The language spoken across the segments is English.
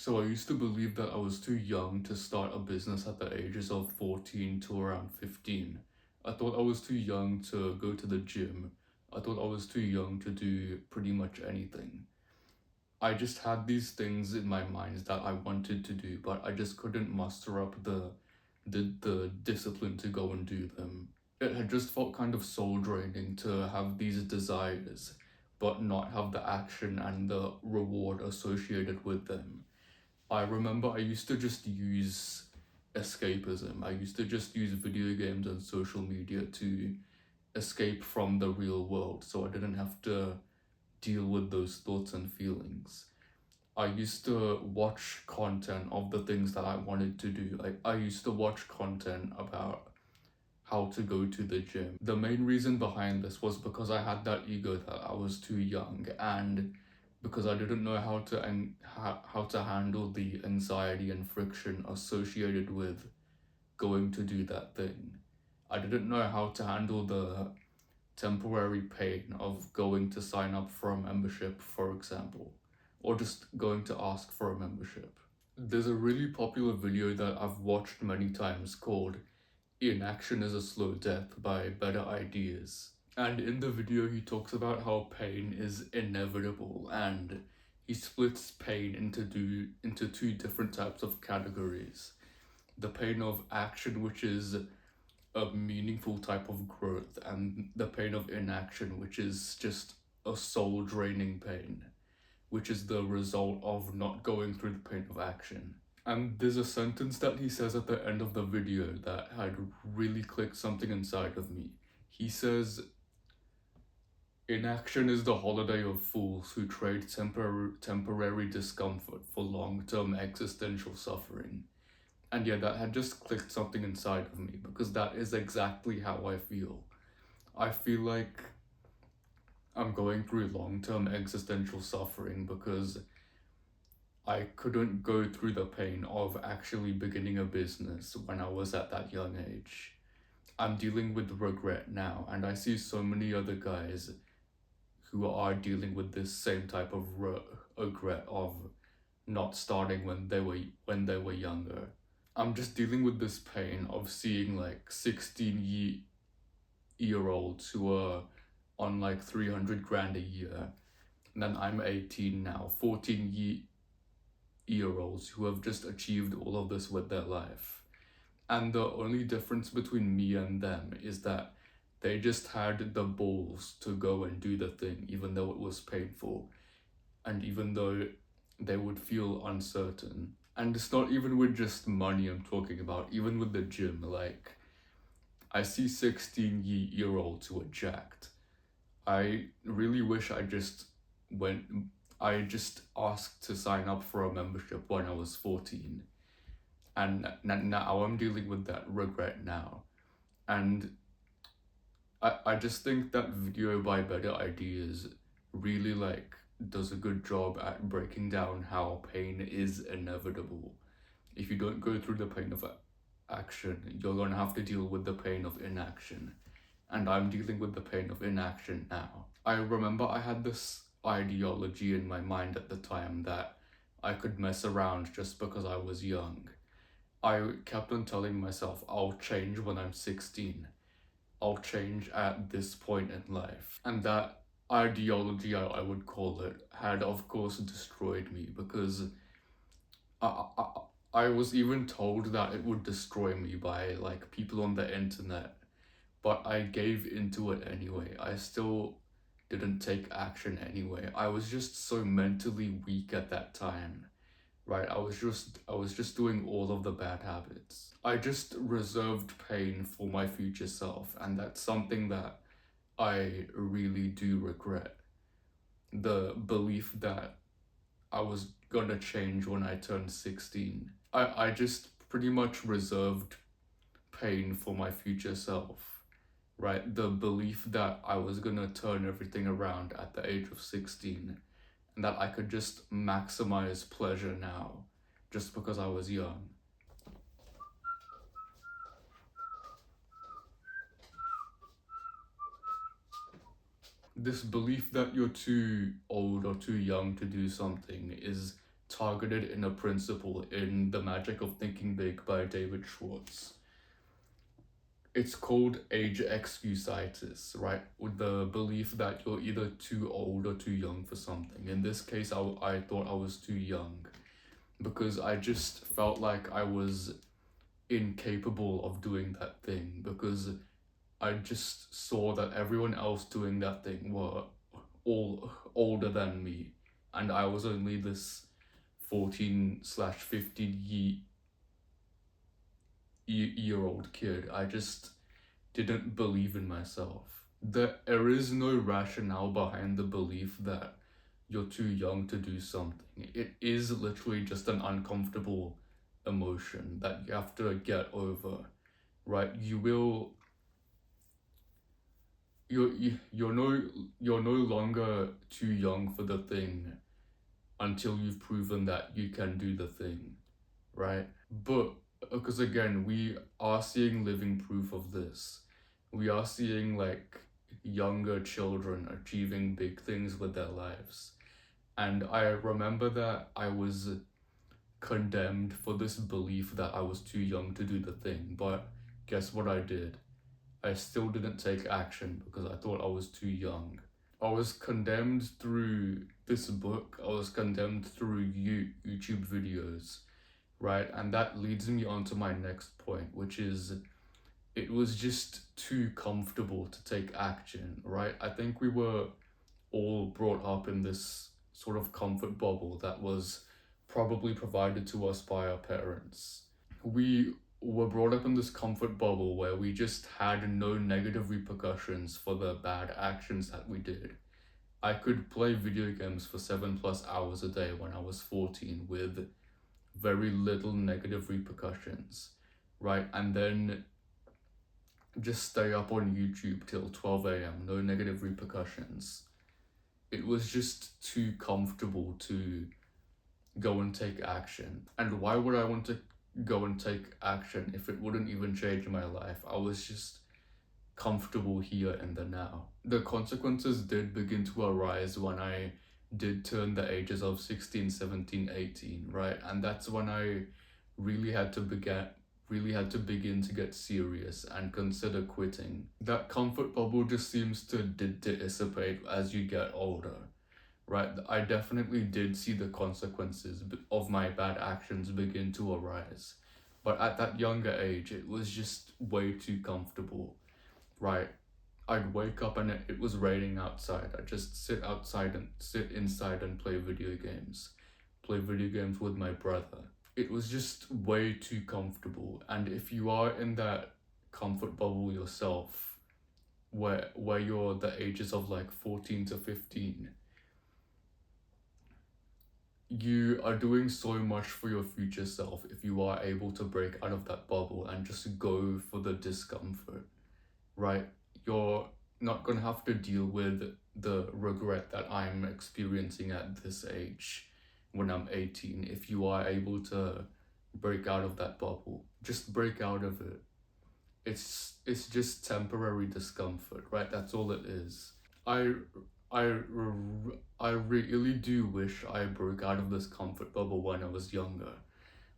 So I used to believe that I was too young to start a business at the ages of 14 to around 15. I thought I was too young to go to the gym. I thought I was too young to do pretty much anything. I just had these things in my mind that I wanted to do, but I just couldn't muster up the discipline to go and do them. It had just felt kind of soul draining to have these desires, but not have the action and the reward associated with them. I remember I used to just use escapism. I used to just use video games and social media to escape from the real world so I didn't have to deal with those thoughts and feelings. I used to watch content of the things that I wanted to do. Like, I used to watch content about how to go to the gym. The main reason behind this was because I had that ego that I was too young, and because I didn't know how to handle the anxiety and friction associated with going to do that thing. I didn't know how to handle the temporary pain of going to sign up for a membership, for example, or just going to ask for a membership. There's a really popular video that I've watched many times called Inaction is a Slow Death by Better Ideas. And in the video, he talks about how pain is inevitable, and he splits pain into two different types of categories. The pain of action, which is a meaningful type of growth, and the pain of inaction, which is just a soul draining pain, which is the result of not going through the pain of action. And there's a sentence that he says at the end of the video that had really clicked something inside of me. He says, "Inaction is the holiday of fools who trade temporary discomfort for long-term existential suffering." And yeah, that had just clicked something inside of me because that is exactly how I feel. I feel like I'm going through long-term existential suffering because I couldn't go through the pain of actually beginning a business when I was at that young age. I'm dealing with regret now, and I see so many other guys who are dealing with this same type of regret of not starting when they were younger. I'm just dealing with this pain of seeing like 16-year olds who are on like 300 grand a year, and then I'm 18 now, 14-year olds who have just achieved all of this with their life. And the only difference between me and them is that they just had the balls to go and do the thing, even though it was painful, and even though they would feel uncertain. And it's not even with just money I'm talking about, even with the gym. Like, I see 16-year olds who are jacked. I really wish went, I just asked to sign up for a membership when I was 14. And now I'm dealing with that regret now. And I just think that video by Better Ideas really like does a good job at breaking down how pain is inevitable. If you don't go through the pain of action, you're gonna have to deal with the pain of inaction. And I'm dealing with the pain of inaction now. I remember I had this ideology in my mind at the time that I could mess around just because I was young. I kept on telling myself, I'll change when I'm 16. I'll change at this point in life. And that ideology, I would call it, had of course destroyed me because I, I, I was even told that it would destroy me by like people on the internet, but I gave into it anyway. I still didn't take action anyway. I was just so mentally weak at that time, right? I was just doing all of the bad habits. I just reserved pain for my future self, and that's something that I really do regret. The belief that I was gonna change when I turned 16. I just pretty much reserved pain for my future self, right? The belief that I was gonna turn everything around at the age of 16, and that I could just maximize pleasure now just because I was young. This belief that you're too old or too young to do something is targeted in a principle in The Magic of Thinking Big by David Schwartz. It's called age excusitis, right? With the belief that you're either too old or too young for something. In this case, I thought I was too young because I just felt like I was incapable of doing that thing, because I just saw that everyone else doing that thing were all older than me, and I was only this 14/15-year-old kid. I just didn't believe in myself. There is no rationale behind the belief that you're too young to do something. It is literally just an uncomfortable emotion that you have to get over, right? You're no longer too young for the thing until you've proven that you can do the thing, right? But because again, we are seeing living proof of this. We are seeing like younger children achieving big things with their lives. And I remember that I was condemned for this belief that I was too young to do the thing. But guess what I did? I still didn't take action because I thought I was too young. I was condemned through this book, I was condemned through YouTube videos, right? And that leads me on to my next point, which is it was just too comfortable to take action, right? I think we were all brought up in this sort of comfort bubble that was probably provided to us by our parents. We were brought up in this comfort bubble where we just had no negative repercussions for the bad actions that we did. I could play video games for 7+ hours a day when I was 14 with very little negative repercussions, right? And then just stay up on YouTube till 12 a.m., no negative repercussions. It was just too comfortable to go and take action. And why would I want to go and take action if it wouldn't even change my life? I was just comfortable here in the now. The consequences did begin to arise when I did turn the ages of 16, 17, 18, right? And that's when I really had to begin to get serious and consider quitting. That comfort bubble just seems to dissipate as you get older, right? I definitely did see the consequences of my bad actions begin to arise. But at that younger age, it was just way too comfortable, right? I'd wake up and it was raining outside. I'd just sit inside and play video games. Play video games with my brother. It was just way too comfortable. And if you are in that comfort bubble yourself, where you're the ages of like 14 to 15, you are doing so much for your future self if you are able to break out of that bubble and just go for the discomfort, right? You're not gonna have to deal with the regret that I'm experiencing at this age when I'm 18 if you are able to break out of that bubble. Just break out of it. It's just temporary discomfort, right? That's all it is. I I really do wish I broke out of this comfort bubble when I was younger.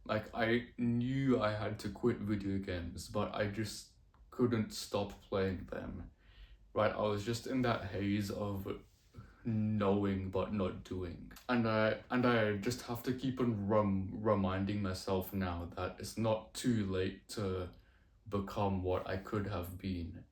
Like, I knew I had to quit video games, but I just couldn't stop playing them, right? I was just in that haze of knowing but not doing. And I just have to keep on reminding myself now that it's not too late to become what I could have been.